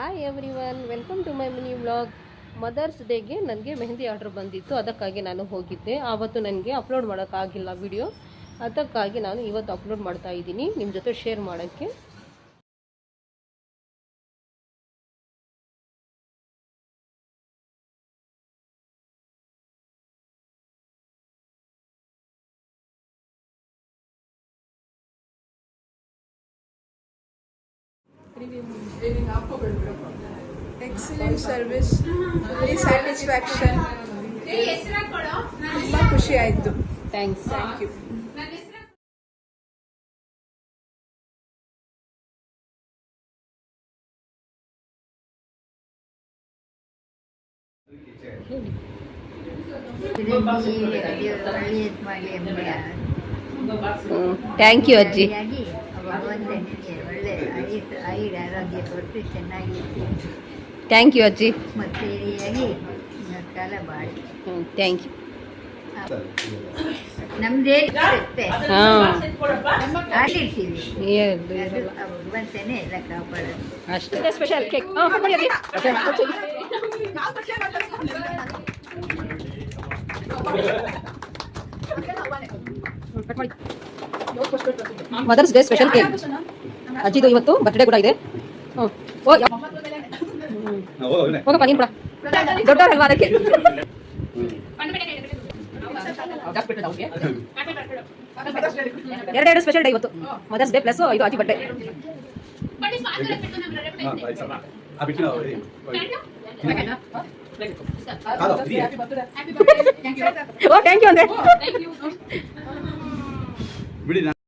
Hi everyone, welcome to my mini vlog. Mother's ಡೇಗೆ ನನಗೆ mehndi order ಬಂದಿತ್ತು. ಅದಕ್ಕಾಗಿ ನಾನು ಹೋಗಿದ್ದೆ. ಆವತ್ತು ನನಗೆ ಅಪ್ಲೋಡ್ ಮಾಡೋಕ್ಕಾಗಿಲ್ಲ ವಿಡಿಯೋ. ಅದಕ್ಕಾಗಿ ನಾನು ಇವತ್ತು ಅಪ್ಲೋಡ್ ಮಾಡ್ತಾ ಇದ್ದೀನಿ ನಿಮ್ಮ ಜೊತೆ ಶೇರ್ ಮಾಡೋಕ್ಕೆ. Excellent service, very satisfaction. ತುಂಬಾ ಖುಷಿ ಆಯ್ತು. Thanks. Thank you. Thank you ಅಜ್ಜಿ. ಒಳ್ಳೆ ಆಯುರ ಆರೋಗ್ಯ ಕೊಟ್ಟು ಚೆನ್ನಾಗಿ ಥ್ಯಾಂಕ್ ಯು ಅಜ್ಜಿ. ಮತ್ತೆ ಹಿರಿಯಾಗಿ ಕಾಲ ಬಾಳಿ. Thank you. ನಮ್ದೇ ಇರುತ್ತೆ, ಹಾಂ ಆಡಿರ್ತೀವಿ. ಭಗವಂತನೇ ಎಲ್ಲ ಕಾಪಾಡೋದು. ಅಷ್ಟೇ. Special cake Mother's Day special cake. ಅಜ್ಜಿದು ಇವತ್ತು ಬರ್ತ್ಡೇ ಕೂಡ ಇದೆ. ಹೋಗಪ್ಪ ನೀನು ಕೂಡ ದೊಡ್ಡವರಲ್ವಾ ಅದಕ್ಕೆ. ಎರಡೆರಡು ಸ್ಪೆಷಲ್ ಡೇ ಇವತ್ತು. ಮದರ್ಸ್ ಡೇ ಪ್ಲಸ್ ಇದು ಅಜ್ಜಿ ಬರ್ಡೇ. ಥ್ಯಾಂಕ್ ಯು ಅಂದ್ರೆ